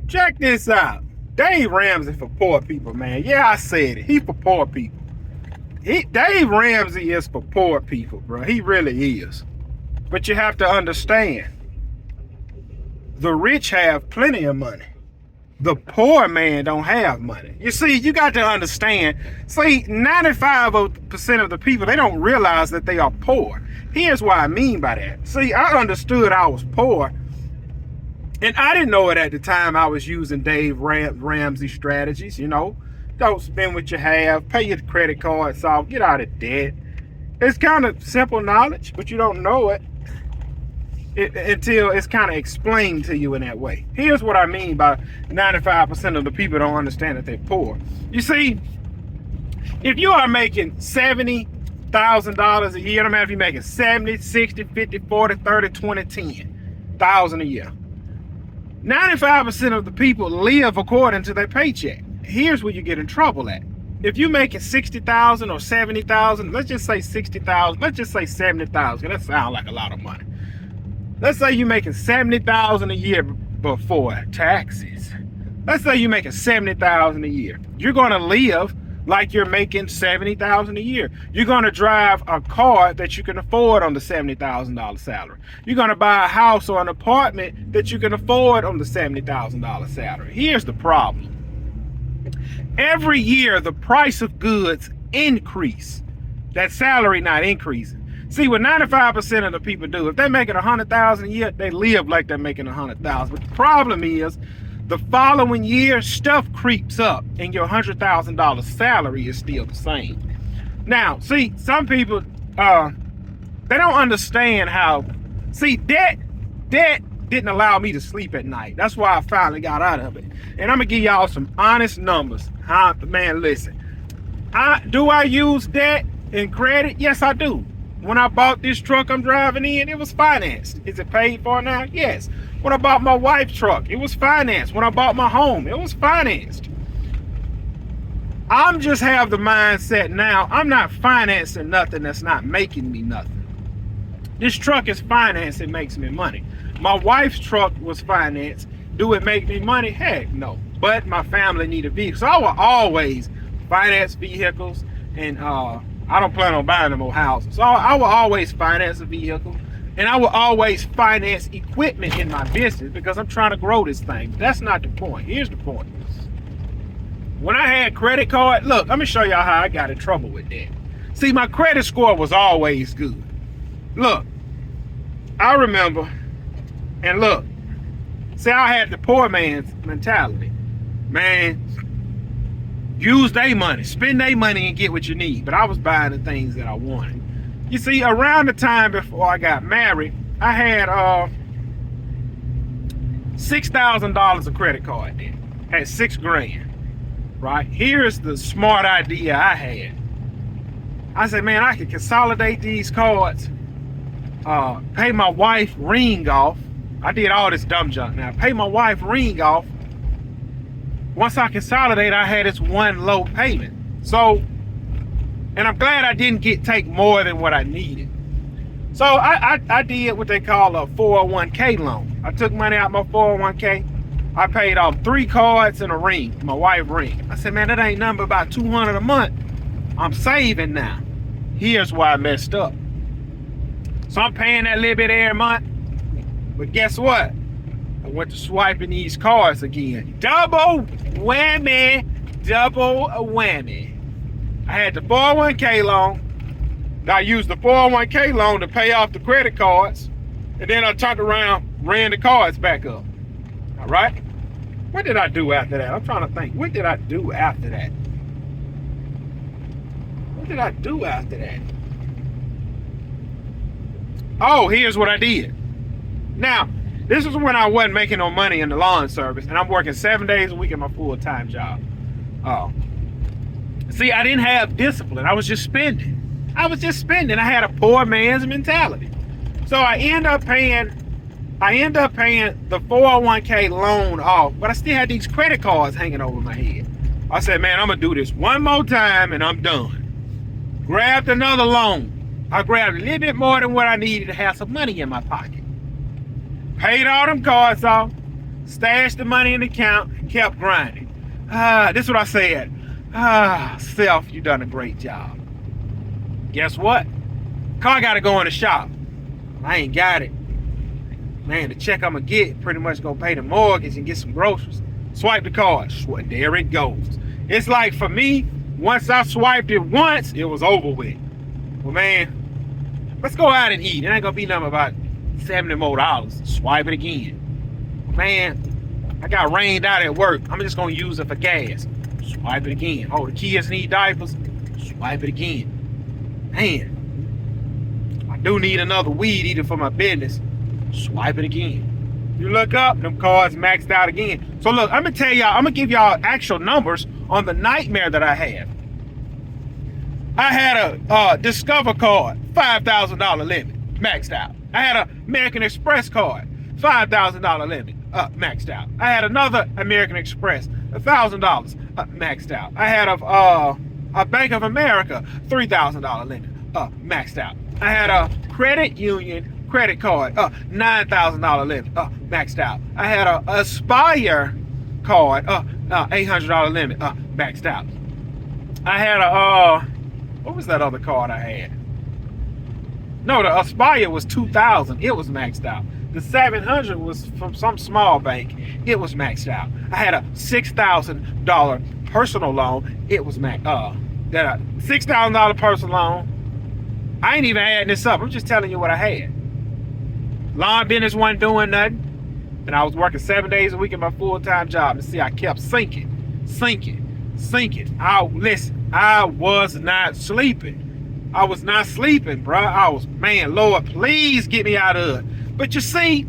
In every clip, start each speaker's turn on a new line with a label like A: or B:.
A: Check this out. Dave Ramsey for poor people, man. Yeah, I said it. He for poor people. Dave Ramsey is for poor people, bro. He really is. But you have to understand, the rich have plenty of money. The poor man don't have money. You see, you got to understand. See, 95% of the people, they don't realize that they are poor. Here's what I mean by that. See, I understood I was poor, and I didn't know it at the time. I was using Dave Ramsey strategies, you know. Don't spend what you have, pay your credit cards off, get out of debt. It's kind of simple knowledge, but you don't know it until it's kind of explained to you in that way. Here's what I mean by 95% of the people don't understand that they're poor. You see, if you are making $70,000 a year, no matter if you're making 70, 60, 50, 40, 30, 20, 10,000 a year, 95% of the people live according to their paycheck. Here's where you get in trouble at. If you're making 60,000 or 70,000, let's just say 60,000, let's just say 70,000. That sounds like a lot of money. Let's say you're making 70,000 a year before taxes. Let's say you're making 70,000 a year. You're gonna live like you're making 70,000 a year. You're gonna drive a car that you can afford on the $70,000 salary. You're gonna buy a house or an apartment that you can afford on the $70,000 salary. Here's the problem. Every year, the price of goods increase. That salary not increasing. See, what 95% of the people do, if they're making 100,000 a year, they live like they're making 100,000. But the problem is, the following year, stuff creeps up, and your $100,000 salary is still the same. Now, see, some people, they don't understand how. See, debt didn't allow me to sleep at night. That's why I finally got out of it. And I'm gonna give y'all some honest numbers. Man, listen. Do I use debt and credit? Yes, I do. When I bought this truck I'm driving in, it was financed. Is it paid for now? Yes. When I bought my wife's truck, it was financed. When I bought my home, it was financed. I'm just have the mindset now, I'm not financing nothing that's not making me nothing. This truck is financed, it makes me money. My wife's truck was financed. Do it make me money? Heck no. But my family need a vehicle. So I will always finance vehicles, and I don't plan on buying no more houses. So I will always finance a vehicle, and I will always finance equipment in my business because I'm trying to grow this thing. But that's not the point. Here's the point. When I had credit card, look, let me show y'all how I got in trouble with that. See, my credit score was always good. Look, I remember, and look, see, I had the poor man's mentality. Man, use their money, spend their money and get what you need. But I was buying the things that I wanted. You see, around the time before I got married, I had $6,000 of credit card debt. Had $6 grand. Right? Here's the smart idea I had. I said, man, I could consolidate these cards, pay my wife ring off. I did all this dumb junk now. Pay my wife ring off. Once I consolidate, I had this one low payment. So, and I'm glad I didn't take more than what I needed. So I did what they call a 401k loan. I took money out my 401k. I paid off 3 cards and a ring, my wife ring. I said, man, that ain't nothing but about $200 a month. I'm saving now. Here's why I messed up. So I'm paying that little bit every month. But guess what? I went to swiping these cards again. Double whammy, double whammy. I had the 401k loan. I used the 401k loan to pay off the credit cards. And then I turned around, ran the cards back up. All right? What did I do after that? I'm trying to think. What did I do after that? What did I do after that? Oh, here's what I did. Now, this is when I wasn't making no money in the lawn service, and I'm working 7 days a week at my full-time job. See, I didn't have discipline. I was just spending. I had a poor man's mentality. So I end up paying the 401k loan off, but I still had these credit cards hanging over my head. I said, man, I'm gonna do this one more time and I'm done. Grabbed another loan. I grabbed a little bit more than what I needed to have some money in my pocket. Paid all them cards off. Stashed the money in the account, kept grinding. This is what I said. Self, you done a great job. Guess what? Car gotta go in the shop. I ain't got it. Man, the check I'm gonna get pretty much gonna pay the mortgage and get some groceries. Swipe the card. There it goes. It's like for me, once I swiped it once, it was over with. Well, man, let's go out and eat. It ain't gonna be nothing about $70 more. Swipe it again. Man, I got rained out at work. I'm just gonna use it for gas. Swipe it again. Oh, the kids need diapers. Swipe it again. Man, I do need another weed eater for my business. Swipe it again. You look up, them cards maxed out again. So look, I'm gonna tell y'all, I'm gonna give y'all actual numbers on the nightmare that I have. I had a Discover card, $5,000 limit, maxed out. I had an American Express card, $5,000 limit, maxed out. I had another American Express, $1,000, maxed out. I had a Bank of America, $3,000 limit, maxed out. I had a credit union credit card, $9,000 limit, maxed out. I had a Aspire card, $800 limit, maxed out. I had what was that other card I had? No, the Aspire was $2,000. It was maxed out. The $700 was from some small bank. It was maxed out. I had a $6,000 personal loan. It was maxed. That $6,000 personal loan. I ain't even adding this up. I'm just telling you what I had. Lawn business wasn't doing nothing, and I was working 7 days a week in my full-time job. And see, I kept sinking. Listen, I was not sleeping. I was not sleeping, bro. I was, man, Lord, please get me out of it. But you see,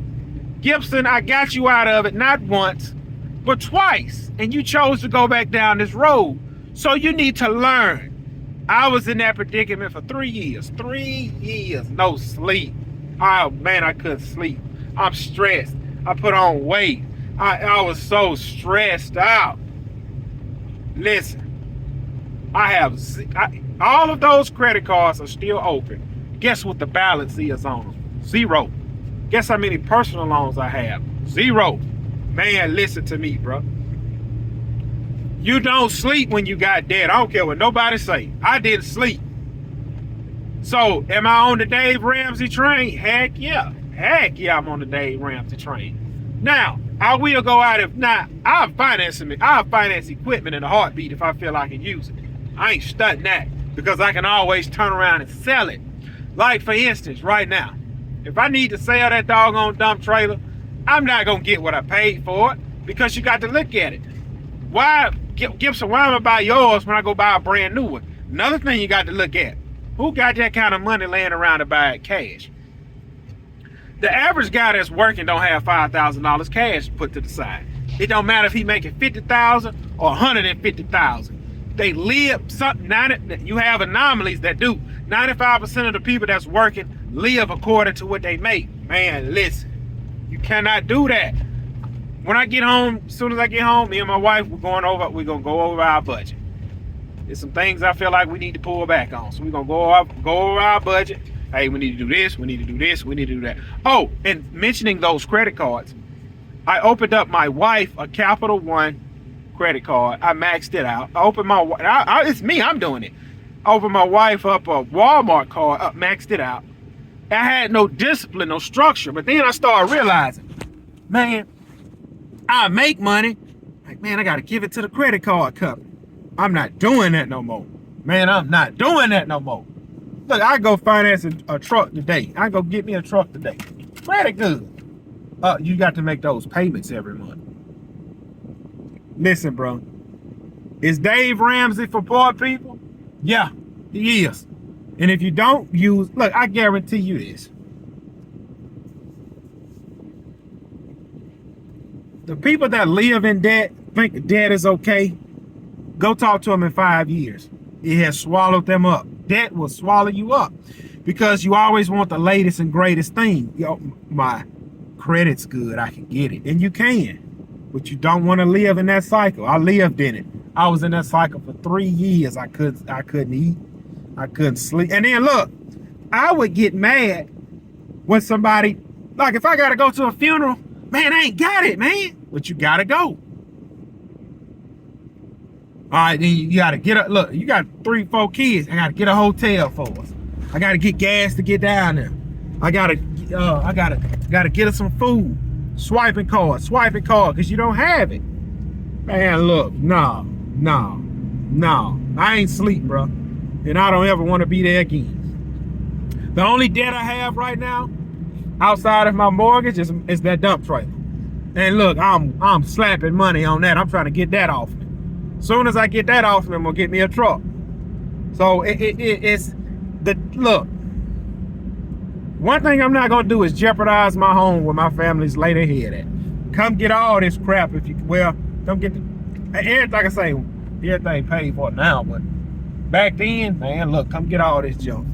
A: Gibson, I got you out of it not once, but twice, and you chose to go back down this road. So you need to learn. I was in that predicament for 3 years. 3 years, no sleep. Oh man, I couldn't sleep. I'm stressed. I put on weight. I was so stressed out. Listen, all of those credit cards are still open. Guess what the balance is on them? 0. Guess how many personal loans I have? 0. Man, listen to me, bro. You don't sleep when you got debt. I don't care what nobody say. I didn't sleep. So, am I on the Dave Ramsey train? Heck yeah. Heck yeah, I'm on the Dave Ramsey train. Now, I will go out if not. I'll finance equipment in a heartbeat if I feel I can use it. I ain't stunting that because I can always turn around and sell it. Like, for instance, right now, if I need to sell that doggone dump trailer, I'm not going to get what I paid for it because you got to look at it. Why, Gibson, why am I buy yours when I go buy a brand new one? Another thing you got to look at. Who got that kind of money laying around to buy it cash? The average guy that's working don't have $5,000 cash put to the side. It don't matter if he making $50,000 or $150,000. They live you have anomalies that do. 95% of the people that's working live according to what they make. Man, listen, you cannot do that. When I get home, as soon as I get home, me and my wife, we're gonna go over our budget. There's some things I feel like we need to pull back on. So we're gonna go over our budget. Hey, we need to do this, we need to do this, we need to do that. Oh, and mentioning those credit cards, I opened up my wife a Capital One credit card. I maxed it out. I opened it's me, I'm doing it. I opened my wife up a Walmart card, maxed it out. I had no discipline, no structure. But then I started realizing, man, I make money. Like, man, I gotta give it to the credit card company. I'm not doing that no more. Man, I'm not doing that no more. Look, I go finance a truck today. I go get me a truck today. Pretty good. You got to make those payments every month. Listen, bro. Is Dave Ramsey for poor people? Yeah, he is. And if you don't use, look, I guarantee you this. The people that live in debt, think debt is okay, go talk to them in 5 years. It has swallowed them up. Debt will swallow you up because you always want the latest and greatest thing. Yo, my credit's good, I can get it. And you can, but you don't want to live in that cycle. I lived in it. I was in that cycle for 3 years. I couldn't eat. I couldn't sleep. And then look, I would get mad when somebody, like if I got to go to a funeral, man, I ain't got it, man. but you gotta go. All right, then you gotta get up. Look, you got 3, 4 kids. I gotta get a hotel for us. I gotta get gas to get down there. I gotta get us some food. Swiping card, because you don't have it. Man, look, no. I ain't sleep, bro. And I don't ever want to be there again. The only debt I have right now, outside of my mortgage, is that dump trailer. And look, I'm slapping money on that. I'm trying to get that off me. Soon as I get that off me, I'm gonna get me a truck. So it's the look. One thing I'm not gonna do is jeopardize my home where my family's lay their head at. Come get all this crap if you come get everything. I can say everything paid for now, but back then, man, look, come get all this junk.